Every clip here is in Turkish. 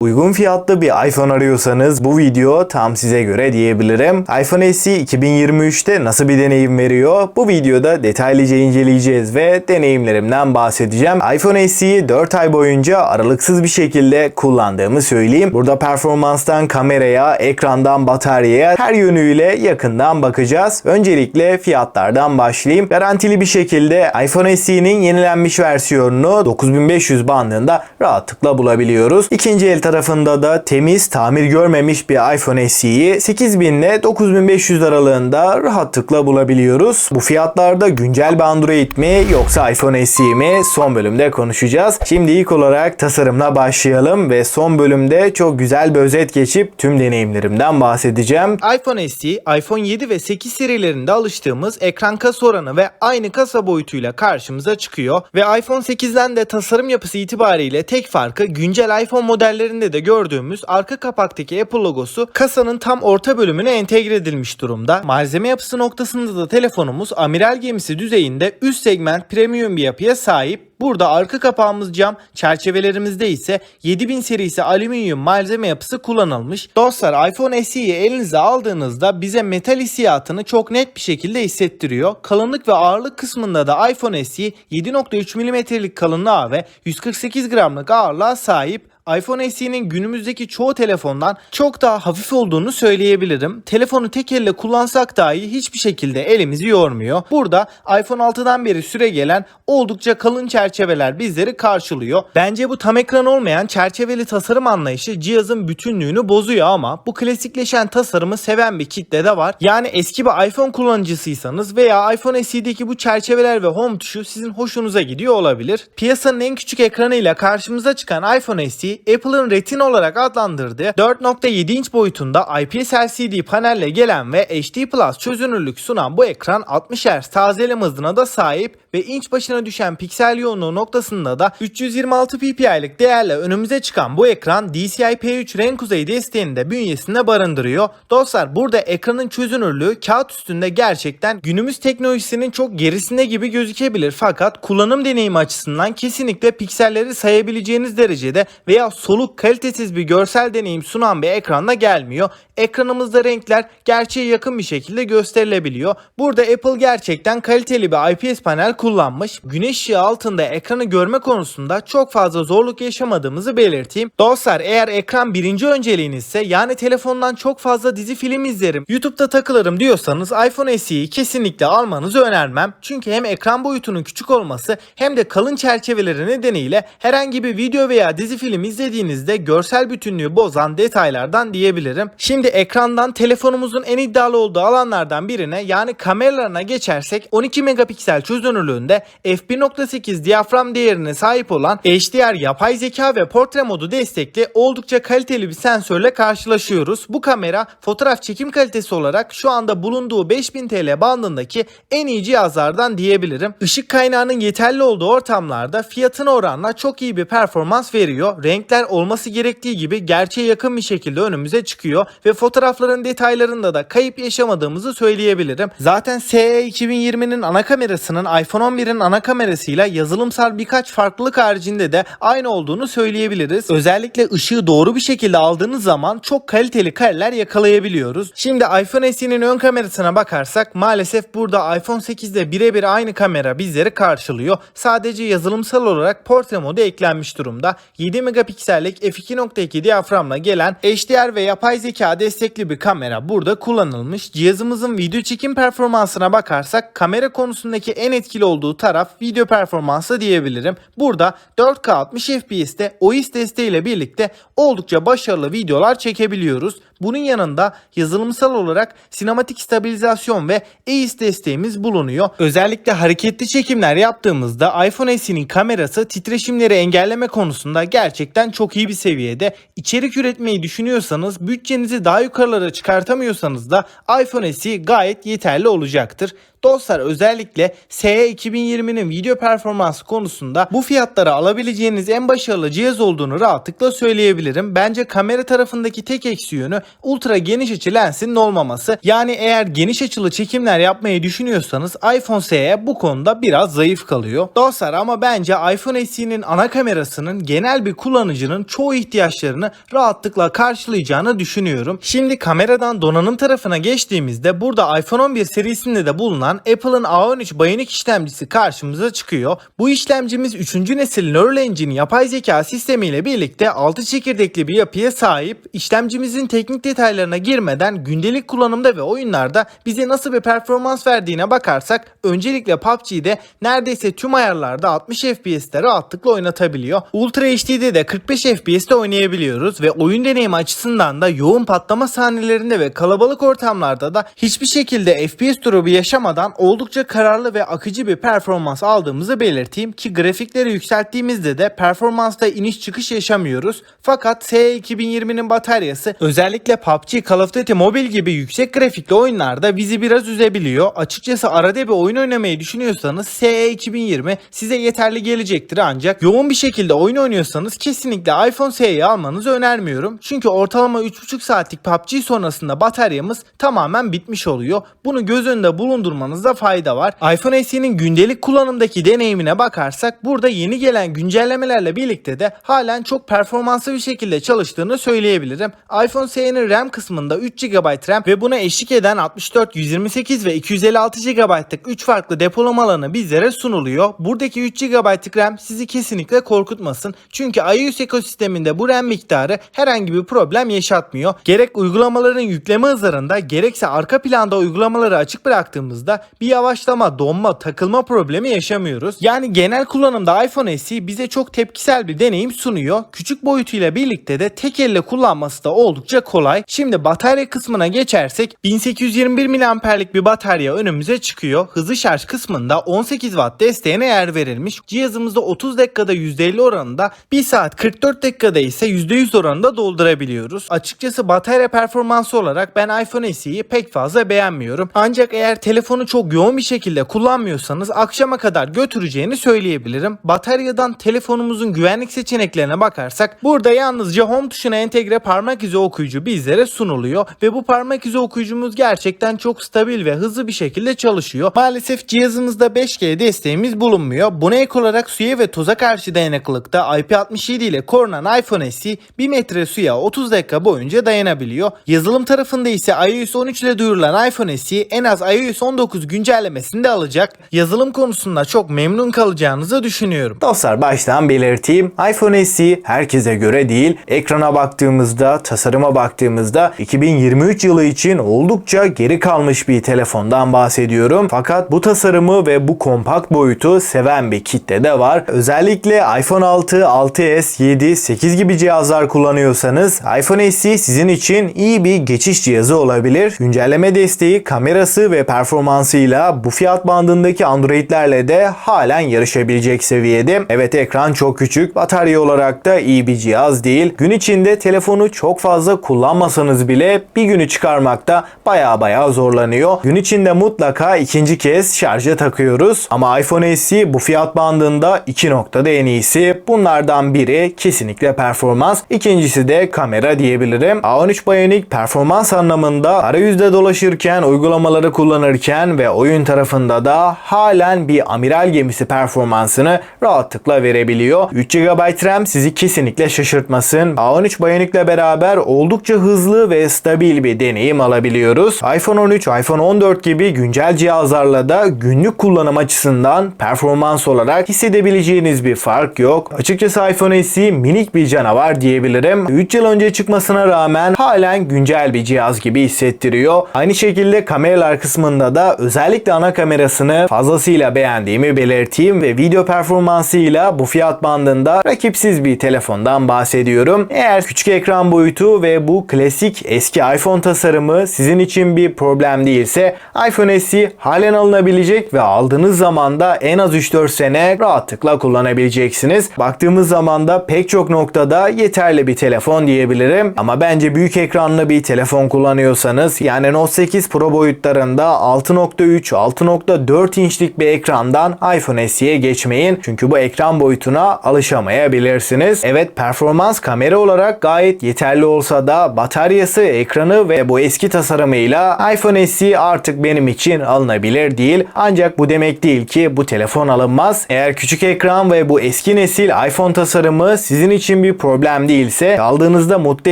Uygun fiyatlı bir iPhone arıyorsanız bu video tam size göre diyebilirim. iPhone SE 2023'te nasıl bir deneyim veriyor? Bu videoda detaylıca inceleyeceğiz ve deneyimlerimden bahsedeceğim. iPhone SE'yi 4 ay boyunca aralıksız bir şekilde kullandığımı söyleyeyim. Burada performanstan kameraya, ekrandan bataryaya her yönüyle yakından bakacağız. Öncelikle fiyatlardan başlayayım. Garantili bir şekilde iPhone SE'nin yenilenmiş versiyonunu 9500 bandında rahatlıkla bulabiliyoruz. İkinci el tarafında da temiz, tamir görmemiş bir iPhone SE'yi 8000 ile 9500 aralığında rahatlıkla bulabiliyoruz. Bu fiyatlarda güncel bir Android mi yoksa iPhone SE mi? Son bölümde konuşacağız. Şimdi ilk olarak tasarımla başlayalım ve son bölümde çok güzel bir özet geçip tüm deneyimlerimden bahsedeceğim. iPhone SE, iPhone 7 ve 8 serilerinde alıştığımız ekran kasa oranı ve aynı kasa boyutuyla karşımıza çıkıyor ve iPhone 8'den de tasarım yapısı itibariyle tek farkı güncel iPhone modellerinde de gördüğümüz arka kapaktaki Apple logosu kasanın tam orta bölümüne entegre edilmiş durumda. Malzeme yapısı noktasında da telefonumuz amiral gemisi düzeyinde üst segment premium bir yapıya sahip. Burada arka kapağımız cam, çerçevelerimizde ise 7000 serisi alüminyum malzeme yapısı kullanılmış. Dostlar, iPhone SE'yi elinize aldığınızda bize metal hissiyatını çok net bir şekilde hissettiriyor. Kalınlık ve ağırlık kısmında da iPhone SE 7.3 mm'lik kalınlığa ve 148 gramlık ağırlığa sahip. iPhone SE'nin günümüzdeki çoğu telefondan çok daha hafif olduğunu söyleyebilirim. Telefonu tek elle kullansak dahi hiçbir şekilde elimizi yormuyor. Burada iPhone 6'dan beri süregelen oldukça kalın çerçeveler bizleri karşılıyor. Bence bu tam ekran olmayan çerçeveli tasarım anlayışı cihazın bütünlüğünü bozuyor ama bu klasikleşen tasarımı seven bir kitle de var. Yani eski bir iPhone kullanıcısıysanız veya iPhone SE'deki bu çerçeveler ve home tuşu sizin hoşunuza gidiyor olabilir. Piyasanın en küçük ekranıyla karşımıza çıkan iPhone SE, Apple'ın Retina olarak adlandırdığı 4.7 inç boyutunda IPS LCD panelle gelen ve HD Plus çözünürlük sunan bu ekran 60 Hz tazeleme hızına da sahip ve inç başına düşen piksel yoğunluğu noktasında da 326 ppi'lik değerle önümüze çıkan bu ekran DCI-P3 renk kuzeyi desteğini de bünyesinde barındırıyor. Dostlar, burada ekranın çözünürlüğü kağıt üstünde gerçekten günümüz teknolojisinin çok gerisinde gibi gözükebilir, fakat kullanım deneyimi açısından kesinlikle pikselleri sayabileceğiniz derecede veya soluk kalitesiz bir görsel deneyim sunan bir ekranda gelmiyor. Ekranımızda renkler gerçeğe yakın bir şekilde gösterilebiliyor. Burada Apple gerçekten kaliteli bir IPS panel kullanmış. Güneş ışığı altında ekranı görme konusunda çok fazla zorluk yaşamadığımızı belirteyim. Dostlar, eğer ekran birinci önceliğinizse, yani telefondan çok fazla dizi film izlerim, YouTube'da takılırım diyorsanız iPhone SE'yi kesinlikle almanızı önermem. Çünkü hem ekran boyutunun küçük olması hem de kalın çerçeveleri nedeniyle herhangi bir video veya dizi film izlediğinizde görsel bütünlüğü bozan detaylardan diyebilirim. Şimdi ekrandan telefonumuzun en iddialı olduğu alanlardan birine, yani kameralarına geçersek, 12 megapiksel çözünürlüğünde f1.8 diyafram değerine sahip olan HDR yapay zeka ve portre modu destekli oldukça kaliteli bir sensörle karşılaşıyoruz. Bu kamera fotoğraf çekim kalitesi olarak şu anda bulunduğu 5000 TL bandındaki en iyi cihazlardan diyebilirim. Işık kaynağının yeterli olduğu ortamlarda fiyatına oranla çok iyi bir performans veriyor. Renkler olması gerektiği gibi gerçeğe yakın bir şekilde önümüze çıkıyor ve fotoğrafların detaylarında da kayıp yaşamadığımızı söyleyebilirim. Zaten SE 2020'nin ana kamerasının iPhone 11'in ana kamerasıyla yazılımsal birkaç farklılık haricinde de aynı olduğunu söyleyebiliriz. Özellikle ışığı doğru bir şekilde aldığınız zaman çok kaliteli kareler yakalayabiliyoruz. Şimdi iPhone SE'nin ön kamerasına bakarsak, maalesef burada iPhone 8'de birebir aynı kamera bizleri karşılıyor. Sadece yazılımsal olarak portre modu eklenmiş durumda. 7 megapiksellik f2.2 diyaframla gelen HDR ve yapay zeka destekli bir kamera burada kullanılmış. Cihazımızın video çekim performansına bakarsak, kamera konusundaki en etkili olduğu taraf video performansı diyebilirim. Burada 4K 60 FPS'te OIS desteğiyle birlikte oldukça başarılı videolar çekebiliyoruz. Bunun yanında yazılımsal olarak sinematik stabilizasyon ve EIS desteğimiz bulunuyor. Özellikle hareketli çekimler yaptığımızda iPhone SE'nin kamerası titreşimleri engelleme konusunda gerçekten çok iyi bir seviyede. İçerik üretmeyi düşünüyorsanız, bütçenizi daha yukarılara çıkartamıyorsanız da iPhone SE gayet yeterli olacaktır. Dostlar özellikle SE 2020'nin video performansı konusunda bu fiyatlara alabileceğiniz en başarılı cihaz olduğunu rahatlıkla söyleyebilirim. Bence kamera tarafındaki tek eksi yönü ultra geniş açı lensinin olmaması. Yani eğer geniş açılı çekimler yapmayı düşünüyorsanız iPhone SE bu konuda biraz zayıf kalıyor. Dostlar ama bence iPhone SE'nin ana kamerasının genel bir kullanıcının çoğu ihtiyaçlarını rahatlıkla karşılayacağını düşünüyorum. Şimdi kameradan donanım tarafına geçtiğimizde burada iPhone 11 serisinde de bulunan Apple'ın A13 Bionic işlemcisi karşımıza çıkıyor. Bu işlemcimiz 3. nesil Neural Engine yapay zeka sistemiyle birlikte 6 çekirdekli bir yapıya sahip. İşlemcimizin teknik detaylarına girmeden gündelik kullanımda ve oyunlarda bize nasıl bir performans verdiğine bakarsak öncelikle PUBG'de neredeyse tüm ayarlarda 60 FPS'te rahatlıkla oynatabiliyor. Ultra HD'de de 45 FPS'te oynayabiliyoruz ve oyun deneyimi açısından da yoğun patlama sahnelerinde ve kalabalık ortamlarda da hiçbir şekilde FPS drop'u yaşamadan oldukça kararlı ve akıcı bir performans aldığımızı belirteyim ki grafikleri yükselttiğimizde de performansta iniş çıkış yaşamıyoruz. Fakat SE 2020'nin bataryası özellikle PUBG, Call of Duty Mobile gibi yüksek grafikli oyunlarda bizi biraz üzebiliyor. Açıkçası arada bir oyun oynamayı düşünüyorsanız SE 2020 size yeterli gelecektir ancak yoğun bir şekilde oyun oynuyorsanız kesinlikle iPhone SE'yi almanızı önermiyorum. Çünkü ortalama 3,5 saatlik PUBG sonrasında bataryamız tamamen bitmiş oluyor. Bunu göz önünde bulundurmanızda fayda var. iPhone SE'nin gündelik kullanımdaki deneyimine bakarsak burada yeni gelen güncellemelerle birlikte de halen çok performanslı bir şekilde çalıştığını söyleyebilirim. iPhone SE'nin RAM kısmında 3 GB RAM ve buna eşlik eden 64, 128 ve 256 GB'lık 3 farklı depolama alanı bizlere sunuluyor. Buradaki 3 GB'lık RAM sizi kesinlikle korkutmasın. Çünkü iOS ekosisteminde bu RAM miktarı herhangi bir problem yaşatmıyor. Gerek uygulamaların yükleme hızlarında gerekse arka planda uygulamaları açık bıraktığımızda bir yavaşlama, donma, takılma problemi yaşamıyoruz. Yani genel kullanımda iPhone SE bize çok tepkisel bir deneyim sunuyor. Küçük boyutuyla birlikte de tek elle kullanması da oldukça kolay. Şimdi batarya kısmına geçersek 1821 mAh'lik bir batarya önümüze çıkıyor. Hızlı şarj kısmında 18 Watt desteğine yer verilmiş. Cihazımızda 30 dakikada %50 oranında, 1 saat 44 dakikada ise %100 oranında doldurabiliyoruz. Açıkçası batarya performansı olarak ben iPhone SE'yi pek fazla beğenmiyorum. Ancak eğer telefonu çok yoğun bir şekilde kullanmıyorsanız akşama kadar götüreceğini söyleyebilirim. Bataryadan telefonumuzun güvenlik seçeneklerine bakarsak burada yalnızca Home tuşuna entegre parmak izi okuyucu bizlere sunuluyor ve bu parmak izi okuyucumuz gerçekten çok stabil ve hızlı bir şekilde çalışıyor. Maalesef cihazımızda 5G desteğimiz bulunmuyor. Buna ek olarak suya ve toza karşı dayanıklılıkta IP67 ile korunan iPhone SE 1 metre suya 30 dakika boyunca dayanabiliyor. Yazılım tarafında ise iOS 13 ile duyurulan iPhone SE en az iOS 19 güncellemesini de alacak. Yazılım konusunda çok memnun kalacağınızı düşünüyorum. Dostlar baştan belirteyim. iPhone SE herkese göre değil. Ekrana baktığımızda, tasarıma baktığımızda 2023 yılı için oldukça geri kalmış bir telefondan bahsediyorum. Fakat bu tasarımı ve bu kompakt boyutu seven bir kitle de var. Özellikle iPhone 6, 6s, 7, 8 gibi cihazlar kullanıyorsanız iPhone SE sizin için iyi bir geçiş cihazı olabilir. Güncelleme desteği, kamerası ve performansıyla bu fiyat bandındaki Android'lerle de halen yarışabilecek seviyede. Evet, ekran çok küçük, batarya olarak da iyi bir cihaz değil. Gün içinde telefonu çok fazla kullanmasanız bile bir günü çıkarmakta baya zorlanıyor. Gün içinde mutlaka ikinci kez şarja takıyoruz. Ama iPhone SE bu fiyat bandında 2 noktada en iyisi. Bunlardan biri kesinlikle performans. İkincisi de kamera diyebilirim. A13 Bionic performans anlamında arayüzde dolaşırken, uygulamaları kullanırken ve oyun tarafında da halen bir amiral gemisi performansını rahatlıkla verebiliyor. 3 GB RAM sizi kesinlikle şaşırtmasın. A13 Bionic ile beraber oldukça hızlı ve stabil bir deneyim alabiliyoruz. iPhone 13, iPhone 14 gibi güncel cihazlarla da günlük kullanım açısından performans olarak hissedebileceğiniz bir fark yok. Açıkçası iPhone SE minik bir canavar diyebilirim. 3 yıl önce çıkmasına rağmen halen güncel bir cihaz gibi hissettiriyor. Aynı şekilde kameralar kısmında da özellikle ana kamerasını fazlasıyla beğendiğimi belirteyim ve video performansıyla bu fiyat bandında rakipsiz bir telefondan bahsediyorum. Eğer küçük ekran boyutu ve bu klasik eski iPhone tasarımı sizin için bir problem değilse iPhone SE halen alınabilecek ve aldığınız zaman da en az 3-4 sene rahatlıkla kullanabileceksiniz. Baktığımız zaman da pek çok noktada yeterli bir telefon diyebilirim. Ama bence büyük ekranlı bir telefon kullanıyorsanız, yani Note 8 Pro boyutlarında 6.1 6.3, 6.4 inçlik bir ekrandan iPhone SE'ye geçmeyin. Çünkü bu ekran boyutuna alışamayabilirsiniz. Evet, performans kamera olarak gayet yeterli olsa da bataryası, ekranı ve bu eski tasarımıyla iPhone SE artık benim için alınabilir değil. Ancak bu demek değil ki bu telefon alınmaz. Eğer küçük ekran ve bu eski nesil iPhone tasarımı sizin için bir problem değilse, aldığınızda mutlu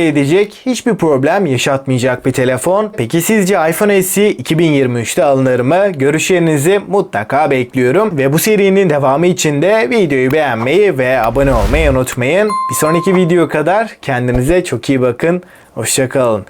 edecek, hiçbir problem yaşatmayacak bir telefon. Peki sizce iPhone SE 2023'te alınır mı? Görüşlerinizi mutlaka bekliyorum. Ve bu serinin devamı için de videoyu beğenmeyi ve abone olmayı unutmayın. Bir sonraki video kadar kendinize çok iyi bakın. Hoşça kalın.